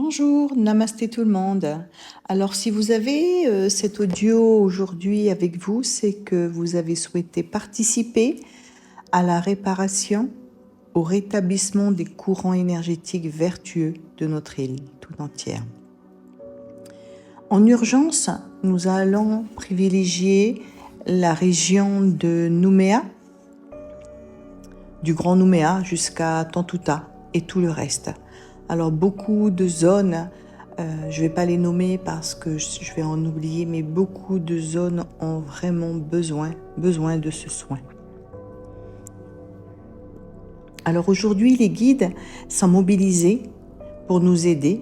Bonjour, namasté tout le monde. Alors si vous avez cet audio aujourd'hui avec vous, c'est que vous avez souhaité participer à la réparation, au rétablissement des courants énergétiques vertueux de notre île tout entière. En urgence, nous allons privilégier la région de Nouméa, du Grand Nouméa jusqu'à Tontouta et tout le reste. Alors beaucoup de zones, je ne vais pas les nommer parce que je vais en oublier, mais beaucoup de zones ont vraiment besoin de ce soin. Alors aujourd'hui, les guides sont mobilisés pour nous aider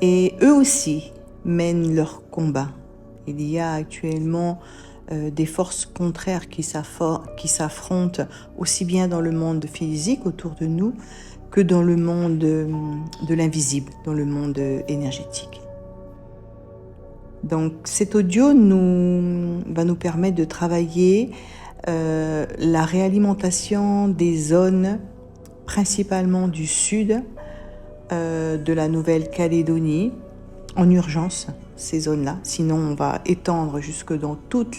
et eux aussi mènent leur combat. Il y a actuellement des forces contraires qui s'affrontent aussi bien dans le monde physique autour de nous que dans le monde de l'invisible, dans le monde énergétique. Donc cet audio va nous permettre de travailler la réalimentation des zones principalement du sud de la Nouvelle-Calédonie en urgence, ces zones-là. Sinon, on va étendre jusque dans toute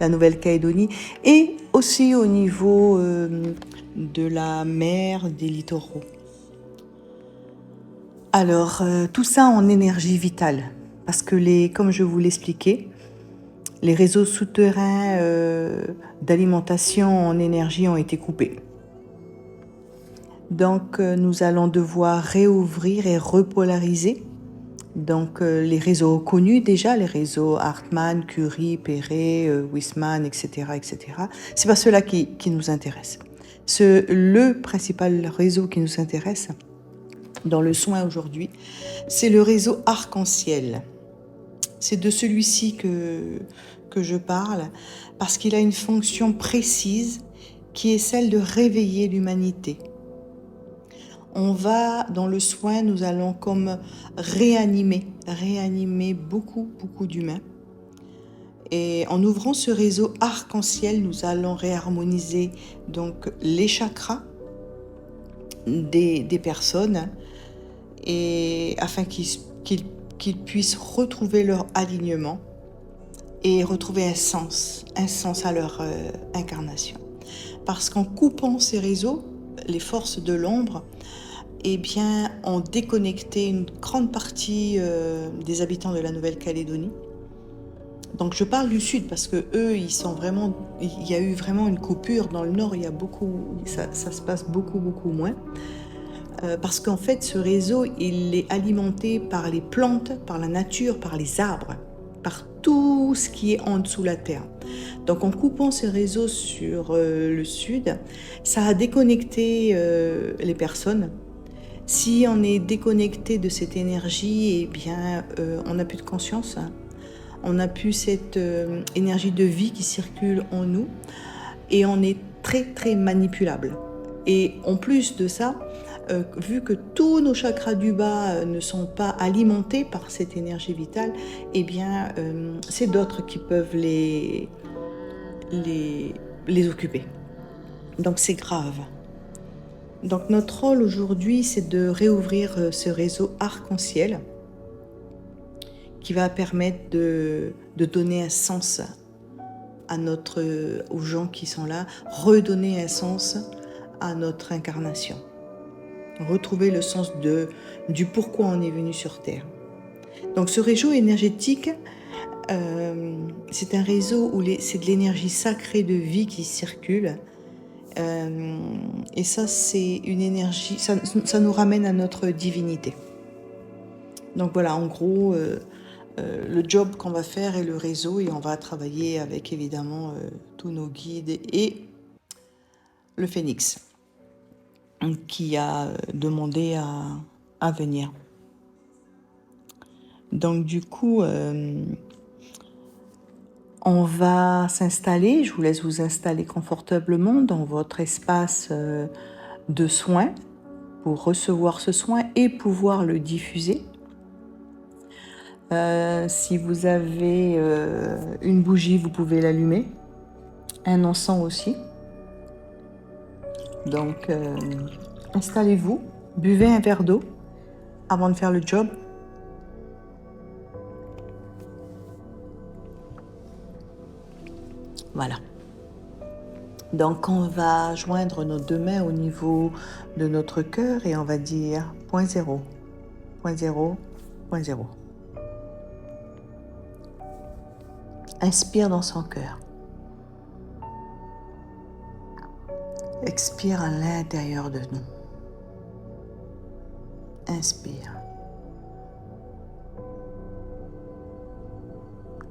la Nouvelle-Calédonie et aussi au niveau de la mer, des littoraux. Alors, tout ça en énergie vitale, parce que comme je vous l'expliquais, les réseaux souterrains d'alimentation en énergie ont été coupés. Donc, nous allons devoir réouvrir et repolariser. Donc, les réseaux connus déjà, les réseaux Hartmann, Curie, Perret, Wisman, etc., etc. C'est pas ceux-là qui nous intéressent. Le principal réseau qui nous intéresse dans le soin aujourd'hui, c'est le réseau arc-en-ciel. C'est de celui-ci que je parle parce qu'il a une fonction précise qui est celle de réveiller l'humanité. On va, dans le soin, nous allons comme réanimer beaucoup d'humains. Et en ouvrant ce réseau arc-en-ciel, nous allons réharmoniser donc les chakras des personnes et afin qu'ils puissent retrouver leur alignement et retrouver un sens à leur incarnation. Parce qu'en coupant ces réseaux, les forces de l'ombre ont déconnecté une grande partie des habitants de la Nouvelle-Calédonie. Donc je parle du sud parce que eux, il y a eu vraiment une coupure. Dans le nord, ça se passe beaucoup moins. Parce qu'en fait, ce réseau, il est alimenté par les plantes, par la nature, par les arbres, par tout ce qui est en dessous de la terre. Donc en coupant ce réseau sur le sud, ça a déconnecté les personnes. Si on est déconnecté de cette énergie, on n'a plus de conscience. On n'a plus cette énergie de vie qui circule en nous et on est très manipulable. Et en plus de ça, vu que tous nos chakras du bas ne sont pas alimentés par cette énergie vitale, c'est d'autres qui peuvent les occuper. Donc c'est grave. Donc notre rôle aujourd'hui, c'est de réouvrir ce réseau arc-en-ciel qui va permettre de donner un sens aux gens qui sont là, redonner un sens à notre incarnation, retrouver le sens du pourquoi on est venu sur Terre. Donc ce réseau énergétique, c'est un réseau où c'est de l'énergie sacrée de vie qui circule. Et ça, c'est une énergie, ça nous ramène à notre divinité. Donc voilà, en gros, le job qu'on va faire est le réseau et on va travailler avec évidemment tous nos guides et le phénix qui a demandé à venir. Donc du coup, on va s'installer, je vous laisse vous installer confortablement dans votre espace de soins pour recevoir ce soin et pouvoir le diffuser. Si vous avez une bougie, vous pouvez l'allumer. Un encens aussi. Donc, installez-vous, buvez un verre d'eau avant de faire le job. Voilà. Donc on va joindre nos deux mains au niveau de notre cœur et on va dire point zéro, point zéro, point zéro. Inspire dans son cœur. Expire à l'intérieur de nous. Inspire.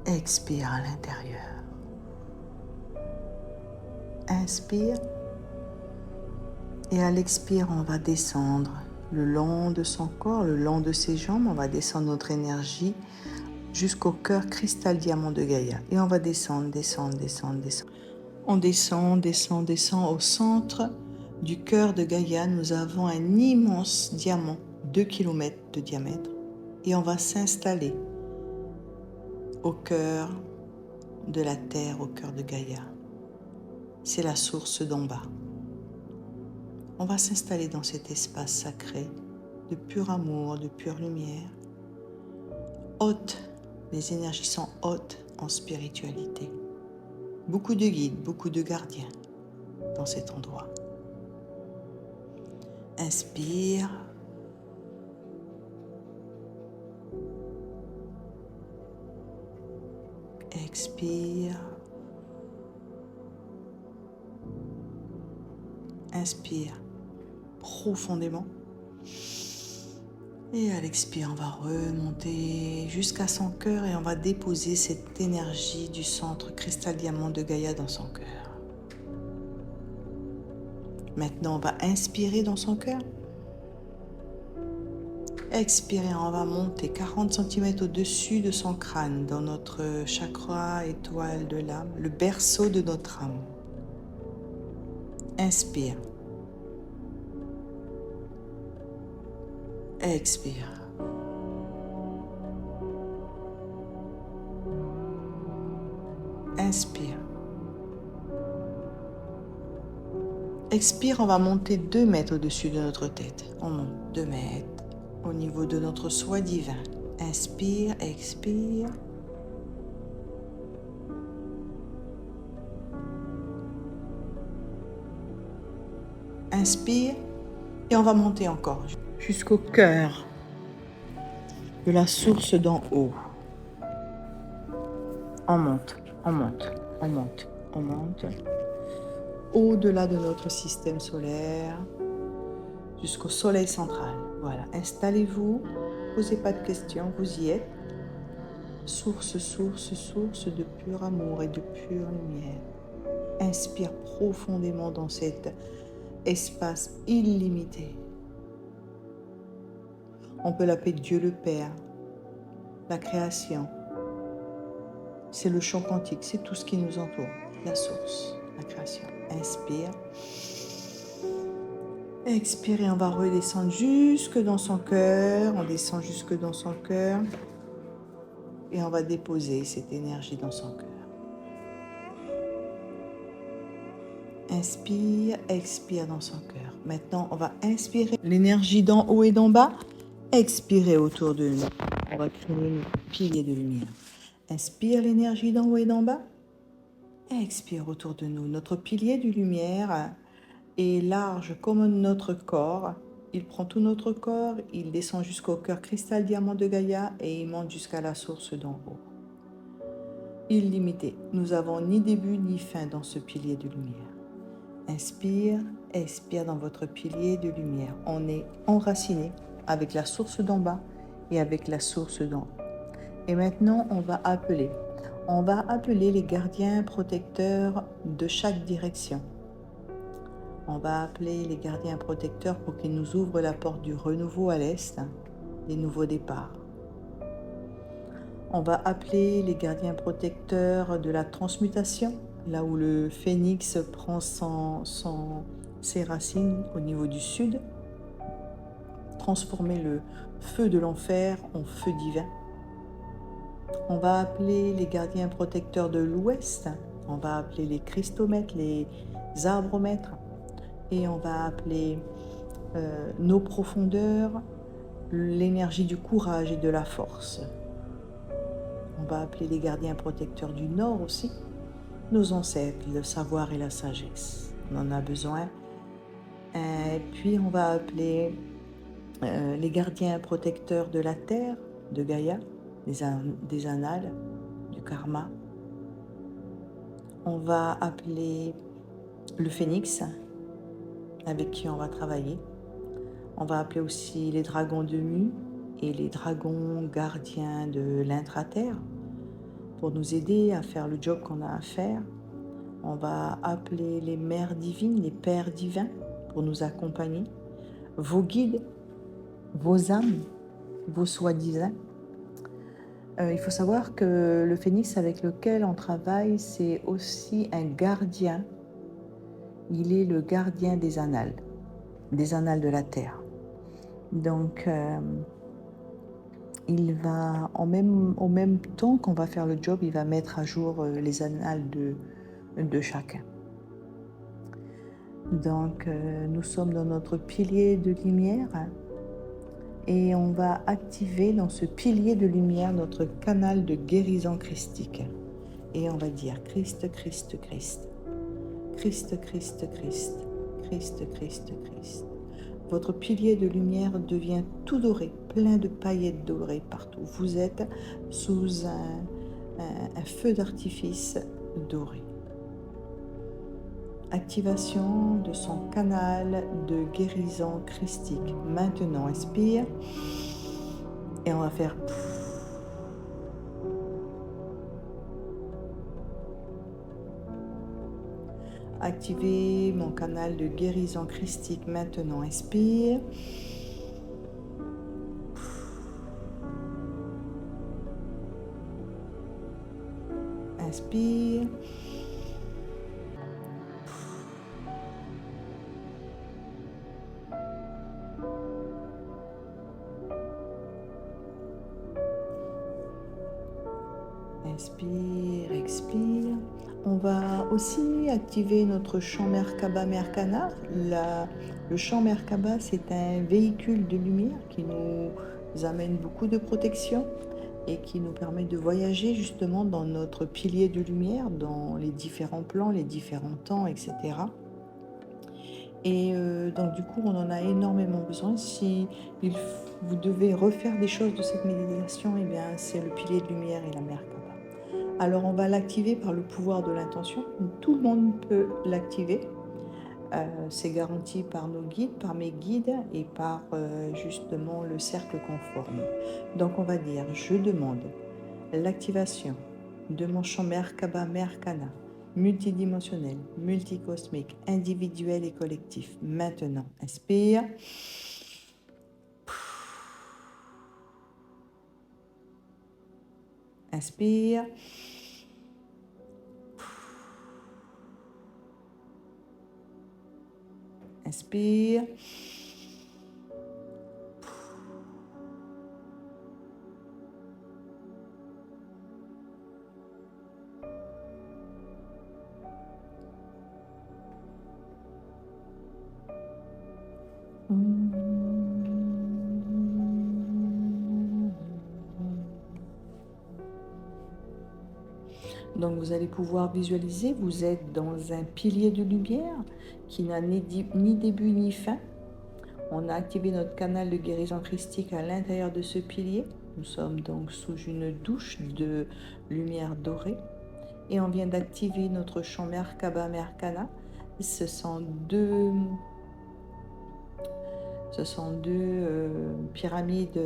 Expire à l'intérieur. Inspire. Et à l'expire, on va descendre le long de son corps, le long de ses jambes. On va descendre notre énergie jusqu'au cœur cristal diamant de Gaïa. Et on va descendre, descendre, descendre, descendre. On descend, descend, descend au centre du cœur de Gaïa. Nous avons un immense diamant, 2 km de diamètre. Et on va s'installer au cœur de la Terre, au cœur de Gaïa. C'est la source d'en bas. On va s'installer dans cet espace sacré de pur amour, de pure lumière. Haute, les énergies sont hautes en spiritualité. Beaucoup de guides, beaucoup de gardiens dans cet endroit. Inspire. Expire. Inspire profondément. Et à l'expire, on va remonter jusqu'à son cœur et on va déposer cette énergie du centre cristal diamant de Gaïa dans son cœur. Maintenant, on va inspirer dans son cœur. Expirer, on va monter 40 cm au-dessus de son crâne, dans notre chakra étoile de l'âme, le berceau de notre âme. Inspire. Expire. Inspire. Expire, on va monter 2 mètres au-dessus de notre tête. On monte 2 mètres au niveau de notre soi divin. Inspire, expire. Inspire et on va monter encore jusqu'au cœur de la source d'en haut. On monte, on monte, on monte, on monte. Au-delà de notre système solaire, jusqu'au soleil central. Voilà, installez-vous, posez pas de questions, vous y êtes. Source, source, source de pur amour et de pure lumière. Inspire profondément dans cet espace illimité. On peut l'appeler Dieu le Père, la création. C'est le champ quantique, c'est tout ce qui nous entoure, la source, la création. Inspire. Expirez, on va redescendre jusque dans son cœur. On descend jusque dans son cœur. Et on va déposer cette énergie dans son cœur. Inspire, expire dans son cœur. Maintenant, on va inspirer l'énergie d'en haut et d'en bas. Expirez autour de nous. On va créer notre pilier de lumière. Inspire l'énergie d'en haut et d'en bas. Expire autour de nous. Notre pilier de lumière est large comme notre corps. Il prend tout notre corps, il descend jusqu'au cœur cristal diamant de Gaïa et il monte jusqu'à la source d'en haut. Illimité. Nous n'avons ni début ni fin dans ce pilier de lumière. Inspire, expire dans votre pilier de lumière. On est enraciné avec la source d'en bas et avec la source d'en haut. Et maintenant, on va appeler les gardiens protecteurs de chaque direction. On va appeler les gardiens protecteurs pour qu'ils nous ouvrent la porte du renouveau à l'est, des nouveaux départs. On va appeler les gardiens protecteurs de la transmutation, là où le phénix prend ses racines au niveau du sud. Transformer le feu de l'enfer en feu divin. On va appeler les gardiens protecteurs de l'ouest. On va appeler les cristomètres, les arbromètres. Et on va appeler nos profondeurs l'énergie du courage et de la force. On va appeler les gardiens protecteurs du Nord aussi, nos ancêtres, le savoir et la sagesse. On en a besoin. Et puis on va appeler les gardiens protecteurs de la Terre, de Gaïa, des annales, du karma. On va appeler le phénix, avec qui on va travailler. On va appeler aussi les dragons de Mu et les dragons gardiens de l'intra-terre pour nous aider à faire le job qu'on a à faire. On va appeler les mères divines, les pères divins pour nous accompagner, vos guides, vos âmes, vos soi-disant. Il faut savoir que le phénix avec lequel on travaille, c'est aussi un gardien. Il est le gardien des annales de la Terre. Donc, il va, au même temps qu'on va faire le job, il va mettre à jour les annales de chacun. Donc, nous sommes dans notre pilier de lumière et on va activer dans ce pilier de lumière notre canal de guérison christique. Et on va dire Christ, Christ, Christ. Christ, Christ, Christ. Christ, Christ, Christ. Votre pilier de lumière devient tout doré, plein de paillettes dorées partout. Vous êtes sous un feu d'artifice doré. Activation de son canal de guérison christique. Maintenant, inspire. Et on va faire... Activez mon canal de guérison christique. Maintenant, inspire. Inspire. Inspire, expire. On va aussi activer notre champ Merkaba Merkana. Le champ Merkaba, c'est un véhicule de lumière qui nous amène beaucoup de protection et qui nous permet de voyager justement dans notre pilier de lumière, dans les différents plans, les différents temps, etc. Et donc du coup, on en a énormément besoin. Si vous devez refaire des choses de cette méditation, eh bien, c'est le pilier de lumière et la Merkaba. Alors, on va l'activer par le pouvoir de l'intention. Tout le monde peut l'activer. C'est garanti par nos guides, par mes guides et par justement le cercle conforme. Donc, on va dire, je demande l'activation de mon champ Merkaba Merkana, multidimensionnel, multicosmique, individuel et collectif. Maintenant, inspire. Inspire. Inspire. Donc vous allez pouvoir visualiser, vous êtes dans un pilier de lumière qui n'a ni début ni fin. On a activé notre canal de guérison christique à l'intérieur de ce pilier. Nous sommes donc sous une douche de lumière dorée. Et on vient d'activer notre champ Merkaba Merkana. Ce sont deux pyramides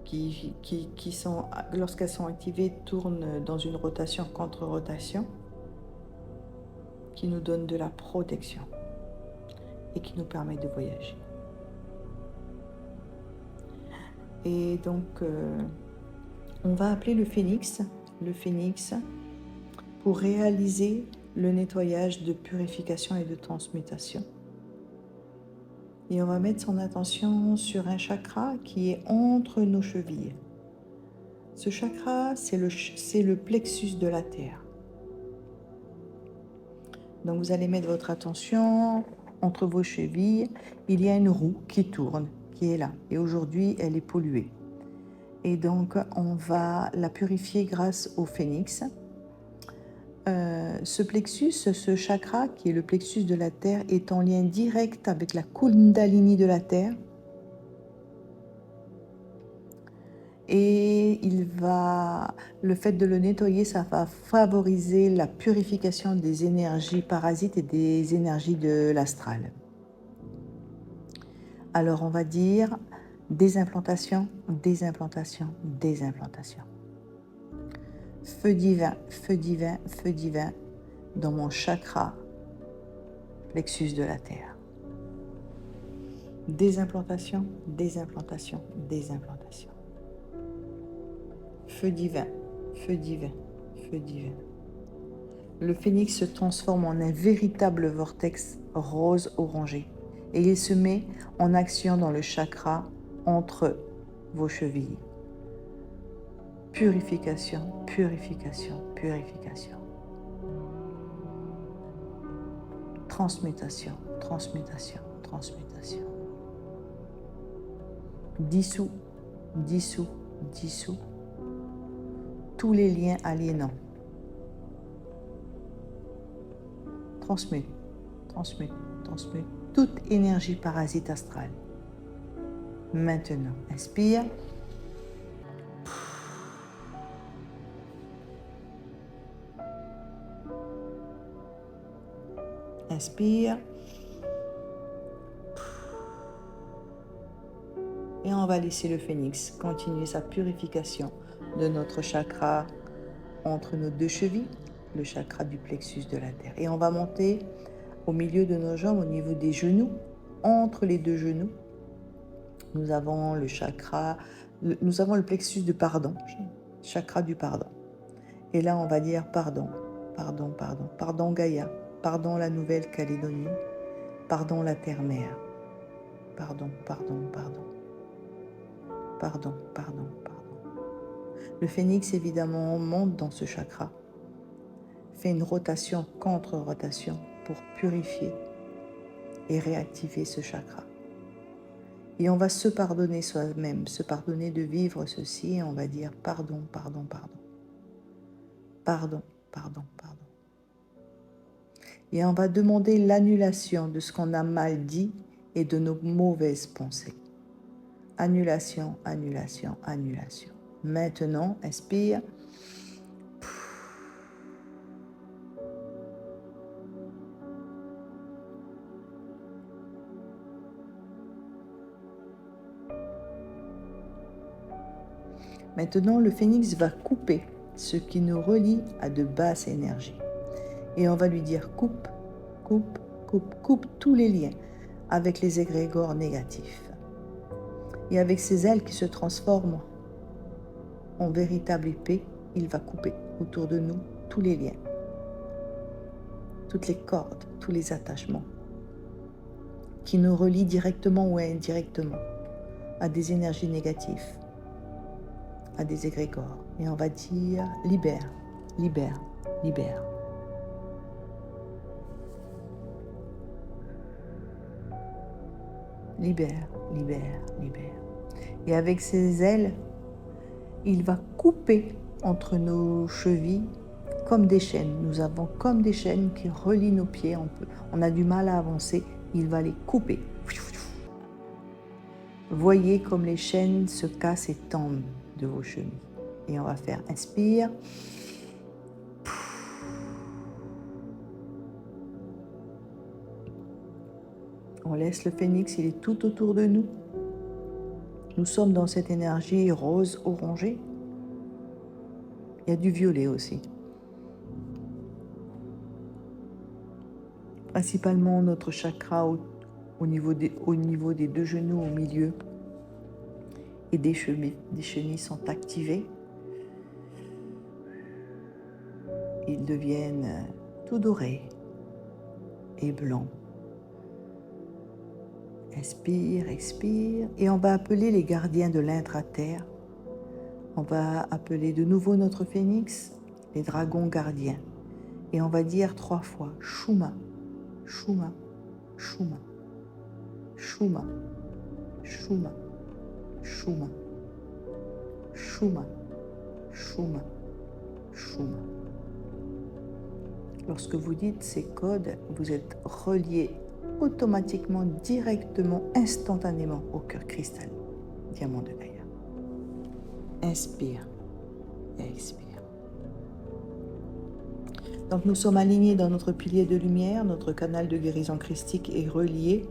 qui sont, lorsqu'elles sont activées, tournent dans une rotation contre-rotation qui nous donne de la protection et qui nous permet de voyager. Et donc, on va appeler le phénix pour réaliser le nettoyage de purification et de transmutation. Et on va mettre son attention sur un chakra qui est entre nos chevilles. Ce chakra, c'est le plexus de la terre. Donc vous allez mettre votre attention entre vos chevilles. Il y a une roue qui tourne, qui est là. Et aujourd'hui, elle est polluée. Et donc, on va la purifier grâce au phénix. Ce plexus, ce chakra, qui est le plexus de la Terre, est en lien direct avec la Kundalini de la Terre. Et le fait de le nettoyer, ça va favoriser la purification des énergies parasites et des énergies de l'astral. Alors, on va dire désimplantation, désimplantation, désimplantation. Feu divin, feu divin, feu divin dans mon chakra, plexus de la Terre. Désimplantation, désimplantation, désimplantation. Feu divin, feu divin, feu divin. Le phénix se transforme en un véritable vortex rose orangé et il se met en action dans le chakra entre vos chevilles. Purification, purification, purification. Transmutation, transmutation, transmutation. Dissout, dissout, dissout tous les liens aliénants. Transmute, transmute, transmute toute énergie parasite astrale. Maintenant, inspire. Inspire. Et on va laisser le phénix continuer sa purification de notre chakra entre nos deux chevilles, le chakra du plexus de la Terre. Et on va monter au milieu de nos jambes, au niveau des genoux, entre les deux genoux. Nous avons le chakra, nous avons le plexus du pardon, chakra du pardon. Et là, on va dire pardon, pardon, pardon, pardon Gaïa, pardon la Nouvelle-Calédonie, pardon la Terre-Mère, pardon, pardon, pardon, pardon, pardon, pardon. Le phénix, évidemment, monte dans ce chakra, fait une rotation, contre-rotation pour purifier et réactiver ce chakra. Et on va se pardonner soi-même, se pardonner de vivre ceci, et on va dire pardon, pardon, pardon. Pardon, pardon, pardon. Et on va demander l'annulation de ce qu'on a mal dit et de nos mauvaises pensées. Annulation, annulation, annulation. Maintenant, inspire. Maintenant, le phénix va couper ce qui nous relie à de basses énergies. Et on va lui dire coupe, coupe, coupe, coupe tous les liens avec les égrégores négatifs. Et avec ses ailes qui se transforment en véritable épée, il va couper autour de nous tous les liens, toutes les cordes, tous les attachements qui nous relient directement ou indirectement à des énergies négatives, à des égrégores. Et on va dire libère, libère, libère. Libère, libère, libère. Et avec ses ailes, il va couper entre nos chevilles comme des chaînes. Nous avons comme des chaînes qui relient nos pieds. On a du mal à avancer. Il va les couper. Voyez comme les chaînes se cassent et tombent de vos chevilles. Et on va faire inspire. On laisse le phénix, il est tout autour de nous. Nous sommes dans cette énergie rose orangée. Il y a du violet aussi. Principalement notre chakra au niveau des deux genoux au milieu et des chenilles sont activés. Ils deviennent tout dorés et blancs. Inspire, expire. Et on va appeler les gardiens de l'intra-terre. On va appeler de nouveau notre phénix, les dragons gardiens. Et on va dire 3 fois Shuma, Shuma, Shuma, Shuma, Shuma, Shuma, Shuma, Shuma, Shuma. Lorsque vous dites ces codes, vous êtes relié automatiquement, directement, instantanément au cœur cristal, diamant de Gaïa. Inspire et expire. Donc nous sommes alignés dans notre pilier de lumière, notre canal de guérison christique est relié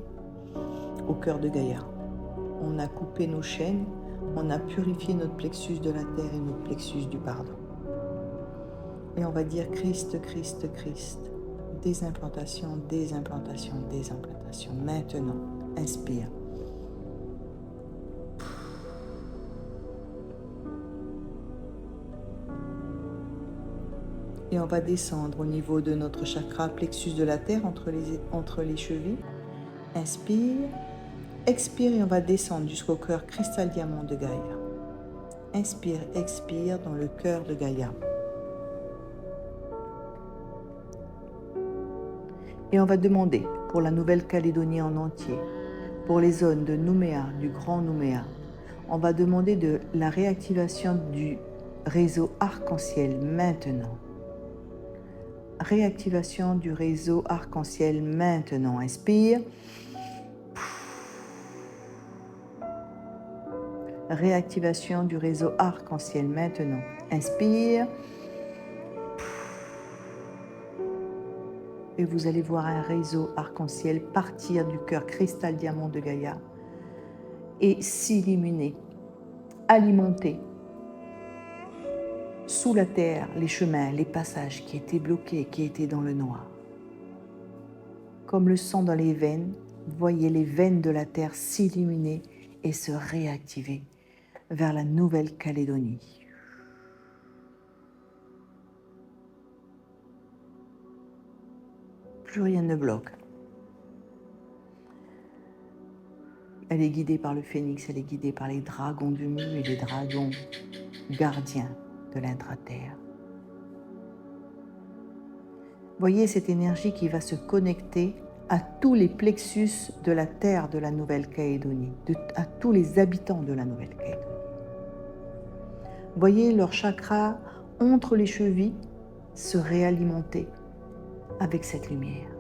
au cœur de Gaïa. On a coupé nos chaînes, on a purifié notre plexus de la terre et notre plexus du pardon. Et on va dire Christ, Christ, Christ. Désimplantation, désimplantation, désimplantation. Maintenant, inspire. Et on va descendre au niveau de notre chakra plexus de la terre entre les chevilles. Inspire, expire et on va descendre jusqu'au cœur cristal diamant de Gaïa. Inspire, expire dans le cœur de Gaïa. Et on va demander pour la Nouvelle-Calédonie en entier, pour les zones de Nouméa, du Grand Nouméa, on va demander de la réactivation du réseau arc-en-ciel maintenant. Réactivation du réseau arc-en-ciel maintenant. Inspire. Réactivation du réseau arc-en-ciel maintenant. Inspire. Et vous allez voir un réseau arc-en-ciel partir du cœur cristal diamant de Gaïa et s'illuminer, alimenter sous la terre les chemins, les passages qui étaient bloqués, qui étaient dans le noir. Comme le sang dans les veines, voyez les veines de la terre s'illuminer et se réactiver vers la Nouvelle-Calédonie. Plus rien ne bloque. Elle est guidée par le phénix, elle est guidée par les dragons du Mu et les dragons gardiens de l'intra-terre. Voyez cette énergie qui va se connecter à tous les plexus de la terre de la Nouvelle-Calédonie, à tous les habitants de la Nouvelle-Calédonie. Voyez leur chakra entre les chevilles se réalimenter avec cette lumière.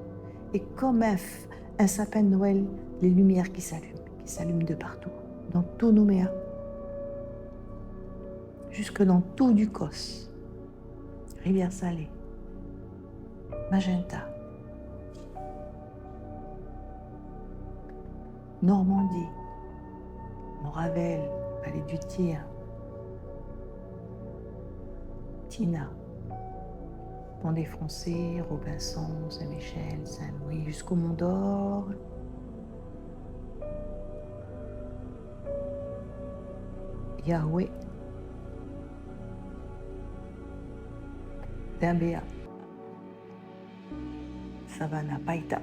Et comme un sapin de Noël, les lumières qui s'allument de partout, dans tout Nouméa, jusque dans tout du Cos, Rivière-Salée, Magenta, Normandie, Moravel, Vallée du Tir, Tina, Pont des Français, Robinson, Saint-Michel, Saint-Louis, jusqu'au Mont d'Or. Yahweh, Dimbéa, Savannah, Païta.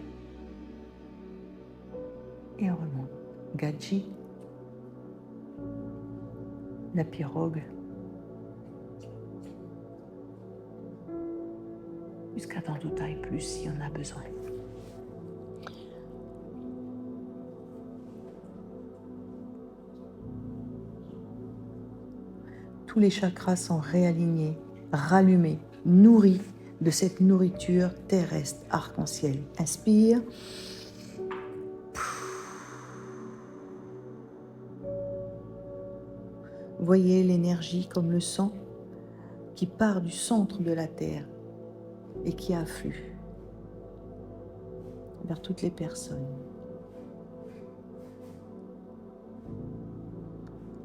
Et on remonte. Gadji, la pirogue, jusqu'à Tantouta et plus si on a besoin. Tous les chakras sont réalignés, rallumés, nourris de cette nourriture terrestre arc-en-ciel. Inspire. Voyez l'énergie comme le sang qui part du centre de la terre et qui afflue vers toutes les personnes.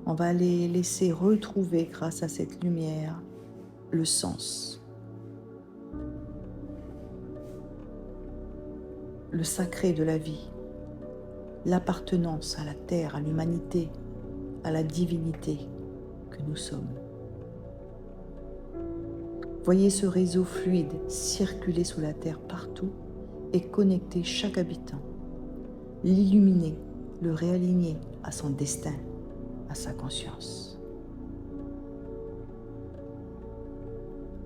On va les laisser retrouver grâce à cette lumière le sens, le sacré de la vie, l'appartenance à la terre, à l'humanité, à la divinité que nous sommes. Voyez ce réseau fluide circuler sous la terre partout et connecter chaque habitant, l'illuminer, le réaligner à son destin, à sa conscience.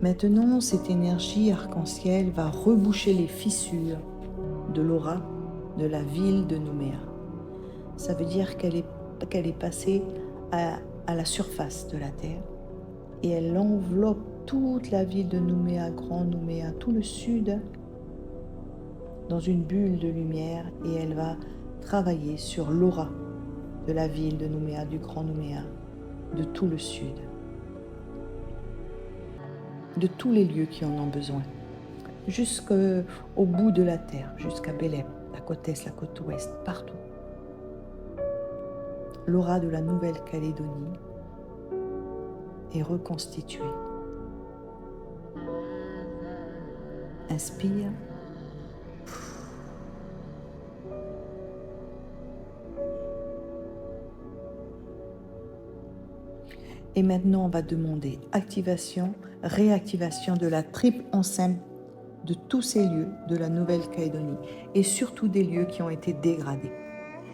Maintenant, cette énergie arc-en-ciel va reboucher les fissures de l'aura de la ville de Nouméa. Ça veut dire qu'elle est passée à la surface de la Terre et elle enveloppe toute la ville de Nouméa, Grand Nouméa, tout le sud dans une bulle de lumière et elle va travailler sur l'aura de la ville de Nouméa, du Grand Nouméa, de tout le sud, de tous les lieux qui en ont besoin, jusqu'au bout de la terre, jusqu'à Belém, la côte est, la côte ouest, partout. L'aura de la Nouvelle-Calédonie est reconstituée. Inspire. Et maintenant, on va demander activation, réactivation de la triple enceinte de tous ces lieux de la Nouvelle-Calédonie et surtout des lieux qui ont été dégradés.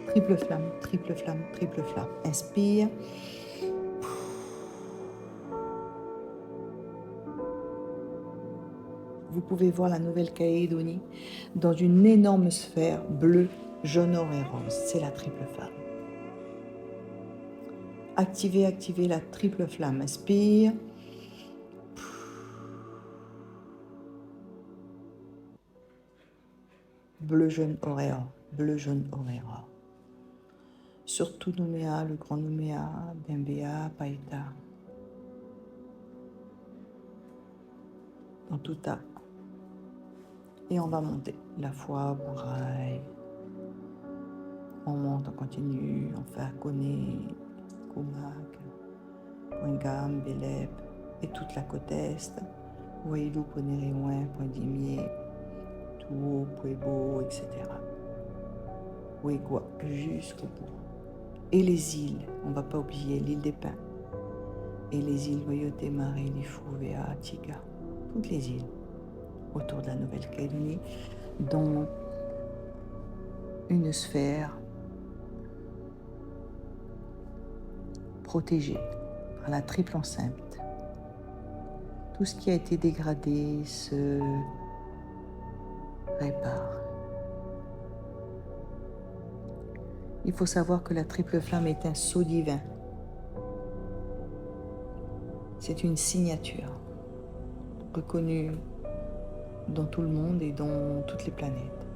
Triple flamme, triple flamme, triple flamme. Inspire. Vous pouvez voir la Nouvelle-Calédonie dans une énorme sphère bleue, jaune, or et rose. C'est la triple flamme. Activez, activez la triple flamme. Inspire. Bleu, jaune, or et or. Bleu, jaune, or et or. Surtout Nouméa, le Grand Nouméa, Bembéa, Païta. Dans tout tas. Et on va monter. La foi, Bouraï. On monte, on continue, on fait Akone, Koumak, Poingam, Belep et toute la côte est. Wailou, Ponéréouin, Poindimier, Touo, Puebo, etc. Ouégua, jusqu'au bout. Et les îles, on ne va pas oublier l'île des Pins. Et les îles Loyauté, Marie, Lifou, Véa, Tiga. Toutes les îles autour de la Nouvelle-Calédonie, dont une sphère protégée par la triple enceinte. Tout ce qui a été dégradé se répare. Il faut savoir que la triple flamme est un sceau divin. C'est une signature reconnue dans tout le monde et dans toutes les planètes.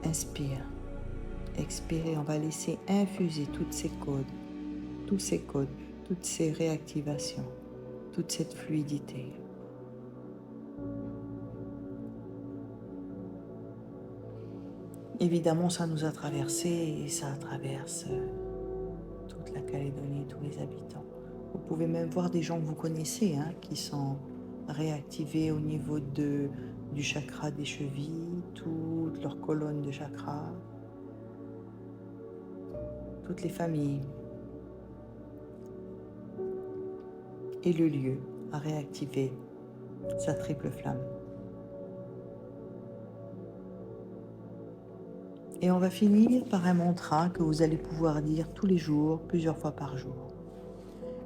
Inspire, expirez, on va laisser infuser tous ces codes, toutes ces réactivations, toute cette fluidité. Évidemment, ça nous a traversé et ça traverse toute la Calédonie, tous les habitants. Vous pouvez même voir des gens que vous connaissez qui sont réactivés au niveau du chakra des chevilles, toute leur colonne de chakra, toutes les familles. Et le lieu a réactivé sa triple flamme. Et on va finir par un mantra que vous allez pouvoir dire tous les jours, plusieurs fois par jour.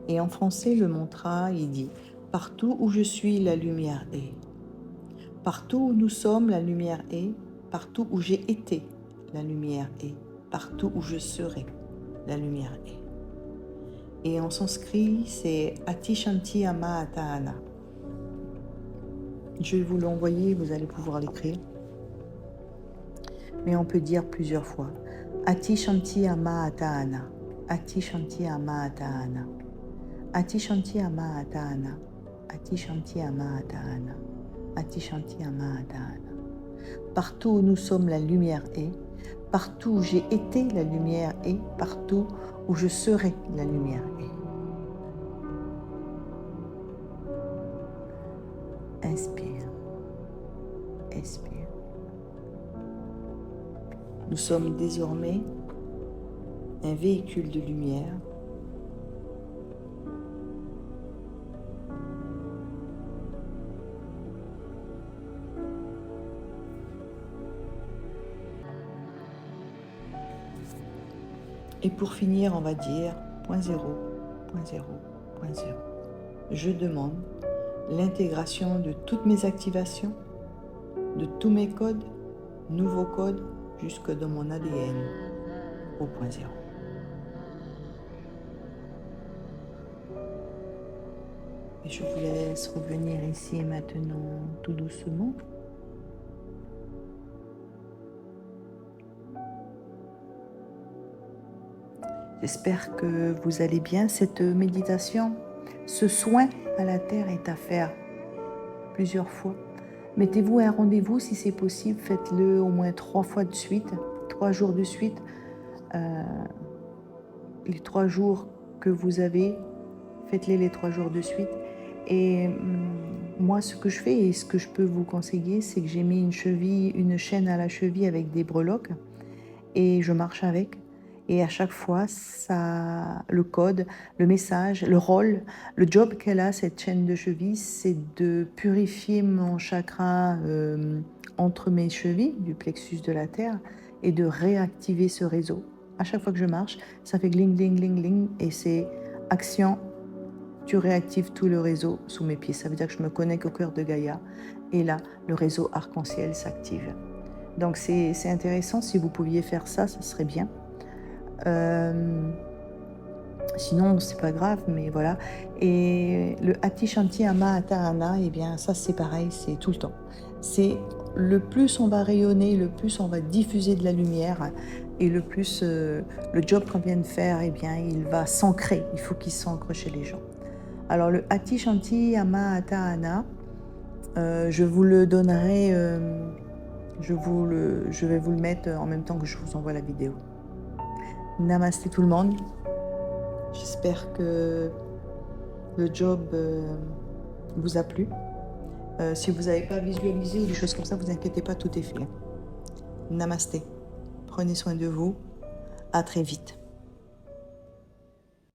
Et en français, le mantra, il dit « Partout où je suis, la lumière est. Partout où nous sommes, la lumière est. Partout où j'ai été, la lumière est. Partout où je serai, la lumière est. » Et en sanskrit, c'est « Atishanti Ama Atahana ». Je vais vous l'envoyer, vous allez pouvoir l'écrire. Mais on peut dire plusieurs fois Atishanti Ama Atahana, Atishanti Ama Atahana, Atishanti Ama Atahana, Atishanti Ama Atahana, Atishanti Ama Atahana. Partout où nous sommes, la lumière est. Partout où j'ai été, la lumière est. Partout où je serai, la lumière est. Inspire, expire. Nous sommes désormais un véhicule de lumière et pour finir, on va dire point zéro, point zéro, point zéro. Je demande l'intégration de toutes mes activations, de tous mes codes, nouveaux codes, jusque dans mon ADN au point zéro. Et je vous laisse revenir ici et maintenant tout doucement. J'espère que vous allez bien. Cette méditation, ce soin à la terre est à faire plusieurs fois. Mettez-vous un rendez-vous si c'est possible. Faites-le au moins 3 fois de suite, 3 jours de suite. Les 3 jours que vous avez, faites-les les 3 jours de suite. Et moi, ce que je fais et ce que je peux vous conseiller, c'est que j'ai mis une chaîne à la cheville avec des breloques et je marche avec. Et à chaque fois, ça, le code, le message, le rôle, le job qu'elle a, cette chaîne de cheville, c'est de purifier mon chakra entre mes chevilles, du plexus de la terre, et de réactiver ce réseau. À chaque fois que je marche, ça fait gling, gling, gling, gling, et c'est action, tu réactives tout le réseau sous mes pieds. Ça veut dire que je me connecte au cœur de Gaïa, et là, le réseau arc-en-ciel s'active. Donc c'est intéressant, si vous pouviez faire ça, ça serait bien. Sinon, c'est pas grave, mais voilà. Et le Ati Shanti Ama Atahana, eh bien, ça c'est pareil, c'est tout le temps. C'est le plus on va rayonner, le plus on va diffuser de la lumière, et le plus le job qu'on vient de faire, eh bien, il va s'ancrer. Il faut qu'il s'ancre chez les gens. Alors, le Ati Shanti Ama Atahana, je vous le donnerai, je vais vous le mettre en même temps que je vous envoie la vidéo. Namasté tout le monde. J'espère que le job vous a plu. Si vous n'avez pas visualisé ou des choses comme ça, vous inquiétez pas, tout est fait. Namasté. Prenez soin de vous. À très vite.